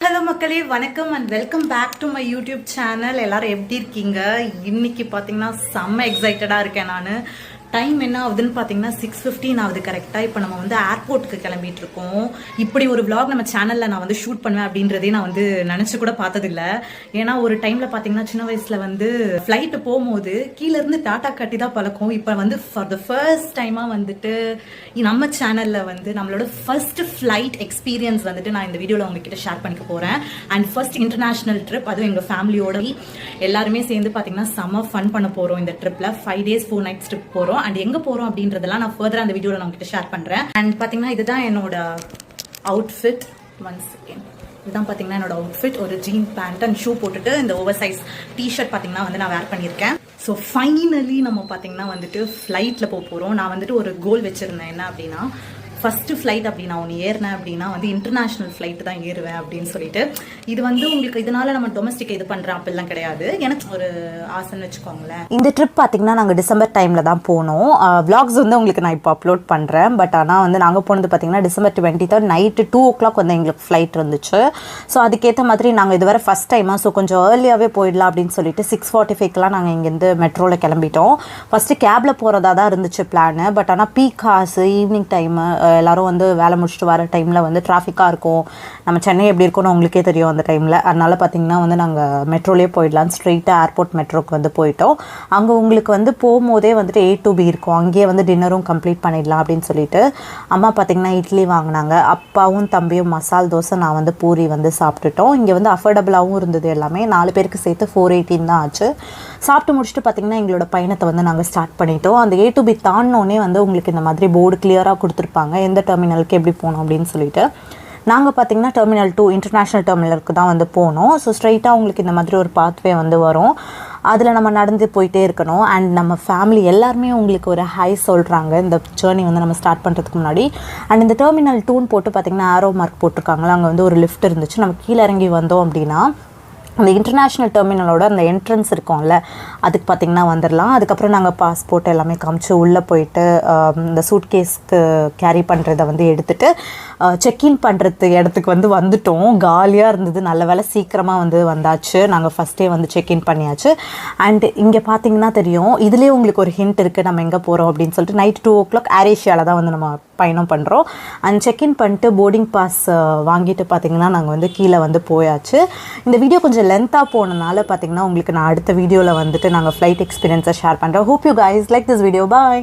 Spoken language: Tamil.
ஹலோ மக்களே, வணக்கம் and welcome back to my YouTube channel. எல்லாரும் எப்படி இருக்கீங்க? இன்னைக்கு பார்த்தீங்கன்னா செம்ம எக்ஸைட்டடாக இருக்கேன். நான் டைம் என்ன ஆகுதுன்னு பார்த்தீங்கன்னா 6:15 ஆகுது கரெக்டாக. இப்போ நம்ம வந்து ஏர்போர்ட்டுக்கு கிளம்பிட்டு இருக்கோம். இப்படி ஒரு விளாக் நம்ம சேனலில் நான் வந்து ஷூட் பண்ணுவேன் அப்படின்றதே நான் வந்து நினச்சி கூட பார்த்ததில்ல. ஏன்னா ஒரு டைமில் பார்த்தீங்கன்னா சின்ன வயசில் வந்து ஃப்ளைட்டு போகும்போது கீழேருந்து டாட்டா கட்டி தான் பழக்கம். இப்போ வந்து ஃபார் த ஃபர்ஸ்ட் டைமாக வந்துட்டு நம்ம சேனலில் வந்து நம்மளோட ஃபர்ஸ்ட் ஃப்ளைட் எக்ஸ்பீரியன்ஸ் வந்துட்டு நான் இந்த வீடியோவில் உங்ககிட்ட ஷேர் பண்ணிக்க போகிறேன். அண்ட் ஃபர்ஸ்ட் இன்டர்நேஷ்னல் ட்ரிப், அதுவும் எங்கள் ஃபேமிலியோட எல்லாருமே சேர்ந்து பார்த்தீங்கன்னா செம்ம ஃபன் பண்ண போகிறோம். இந்த ட்ரிப்பில் 5 days 4 nights ட்ரிப் போகிறோம். அண்ட் எங்க போறோம் அப்படின்றதெல்லாம் நான் ஃபர்தரா அந்த வீடியோல நான் உங்ககிட்ட ஷேர் பண்றேன். அண்ட் பாத்தீங்கன்னா இதுதான் என்னோட அவுட்ஃபிட். One second. இதுதான் பாத்தீங்கன்னா என்னோட அவுட்ஃபிட். ஒரு ஜீன் பேண்ட் அண்ட் ஷூ போட்டுட்டு இந்த ஓவர் சைஸ் டிஷர்ட் பாத்தீங்கன்னா வந்து நான் வேர் பண்ணியிருக்கேன். ஸோ ஃபைனலி நம்ம பாத்தீங்கன்னா வந்துட்டு ஃப்ளைட்ல போறோம். நான் வந்துட்டு ஒரு கோல் வச்சிருந்தேன். என்ன அப்படின்னா, ஃபர்ஸ்ட் ஃப்ளைட் அப்படி நான் ஒன்று ஏறினேன் அப்படின்னா வந்து இன்டர்நேஷ்னல் ஃப்ளைட் தான் ஏறுவேன் அப்படின்னு சொல்லிட்டு. இது வந்து உங்களுக்கு இதனால நம்ம டொமஸ்டிக் இது பண்ணுறோம் அப்படிலாம் கிடையாது. எனக்கு ஒரு ஆசைன்னு வச்சுக்கோங்களேன். இந்த ட்ரிப் பார்த்தீங்கன்னா நாங்கள் டிசம்பர் டைமில் தான் போனோம். விளாக்ஸ் வந்து உங்களுக்கு நான் இப்போ அப்லோட் பண்ணுறேன். பட் ஆனால் வந்து நாங்கள் போனது பார்த்தீங்கன்னா டிசம்பர் 23 நைட்டு 2 o'clock வந்து எங்களுக்கு ஃப்ளைட் இருந்துச்சு. ஸோ அதுக்கேற்ற மாதிரி நாங்கள் இதுவரை ஃபஸ்ட் டைமாக, ஸோ கொஞ்சம் ஏர்லியாகவே போயிடலாம் அப்படின்னு சொல்லிட்டு 6:45 நாங்கள் இங்கேருந்து மெட்ரோவில் கிளம்பிட்டோம். ஃபஸ்ட்டு கேபில் போகிறதா தான் இருந்துச்சு பிளானு. பட் ஆனால் பீக் ஹார்ஸ், ஈவினிங் டைமு, எல்லாரும் வந்து வேலை முடிச்சுட்டு வர டைமில் வந்து டிராஃபிக்காக இருக்கும். நம்ம சென்னை எப்படி இருக்கும்னு உங்களுக்கே தெரியும் அந்த டைமில். அதனால் பார்த்திங்கன்னா வந்து நாங்கள் மெட்ரோலேயே போயிடலாம். ஸ்ட்ரெயிட்டாக ஏர்போர்ட் மெட்ரோக்கு வந்து போயிட்டோம். அங்கே உங்களுக்கு வந்து போகும்போதே வந்துட்டு A to B இருக்கும். அங்கேயே வந்து டின்னரும் கம்ப்ளீட் பண்ணிடலாம் அப்படின்னு சொல்லிட்டு அம்மா பார்த்திங்கன்னா இட்லி வாங்கினாங்க. அப்பாவும் தம்பியும் மசால் தோசை, நான் வந்து பூரி வந்து சாப்பிட்டுட்டோம். இங்கே வந்து அஃபோர்டபுளாகவும் இருந்தது. எல்லாமே 4 பேருக்கு சேர்த்து 418 தான் ஆச்சு. சாப்பிட்டு முடிச்சுட்டு பார்த்திங்கன்னா எங்களோட பயணத்தை வந்து நாங்கள் ஸ்டார்ட் பண்ணிட்டோம். அந்த A to B தாண்டினோடனே வந்து உங்களுக்கு இந்த மாதிரி போர்டு கிளியராக கொடுத்துருப்பாங்க, எந்த டெர்மினலுக்கு எப்படி போகணும் அப்படின்னு சொல்லிட்டு. நாங்கள் பார்த்திங்கன்னா டெர்மினல் 2 இன்டர்நேஷ்னல் டெர்மினலுக்கு தான் வந்து போனோம். ஸோ ஸ்ட்ரைட்டாக உங்களுக்கு இந்த மாதிரி ஒரு பாத்வே வந்து வரும். அதில் நம்ம நடந்து போயிட்டே இருக்கணும். அண்ட் நம்ம ஃபேமிலி எல்லாருமே உங்களுக்கு ஒரு ஹை சொல்கிறாங்க இந்த ஜேர்னி வந்து நம்ம ஸ்டார்ட் பண்ணுறதுக்கு முன்னாடி. அண்ட் இந்த டெர்மினல் 2 போட்டு பார்த்திங்கன்னா ஆரோ மார்க் போட்டிருக்காங்களா, அங்கே வந்து ஒரு லிஃப்ட் இருந்துச்சு. நம்ம கீழே இறங்கி வந்தோம் அப்படின்னா அந்த இன்டர்நேஷ்னல் டெர்மினலோட அந்த என்ட்ரன்ஸ் இருக்கும்ல, அதுக்கு பார்த்திங்கன்னா வந்துடலாம். அதுக்கப்புறம் நாங்கள் பாஸ்போர்ட் எல்லாமே காமிச்சு உள்ளே போயிட்டு இந்த சூட்கேஸ்க்கு கேரி பண்ணுறதை வந்து எடுத்துகிட்டு செக்இன் பண்ணுறது இடத்துக்கு வந்து வந்துட்டோம். காலியாக இருந்தது. நல்ல வேலை சீக்கிரமாக வந்து வந்தாச்சு. நாங்கள் ஃபஸ்ட்டே வந்து செக்இன் பண்ணியாச்சு. அண்ட் இங்கே பார்த்திங்கன்னா தெரியும், இதுலேயே உங்களுக்கு ஒரு ஹிண்ட் இருக்குது நம்ம எங்கே போகிறோம் அப்படின்னு சொல்லிட்டு. நைட் 2 o'clock ஏர் ஏஷியாவில் தான் வந்து நம்ம பயணம் பண்ணுறோம். அண்ட் செக்இன் பண்ணிட்டு போர்டிங் பாஸ் வாங்கிட்டு பார்த்திங்கன்னா நாங்கள் வந்து கீழே வந்து போயாச்சு. இந்த வீடியோ கொஞ்சம் லென்த்தாக போனனால பார்த்திங்கன்னா உங்களுக்கு நான் அடுத்த வீடியோவில் வந்துட்டு நாங்கள் ஃப்ளைட் எக்ஸ்பீரியன்ஸை ஷேர் பண்ணுறோம். Hope you guys like this video. Bye.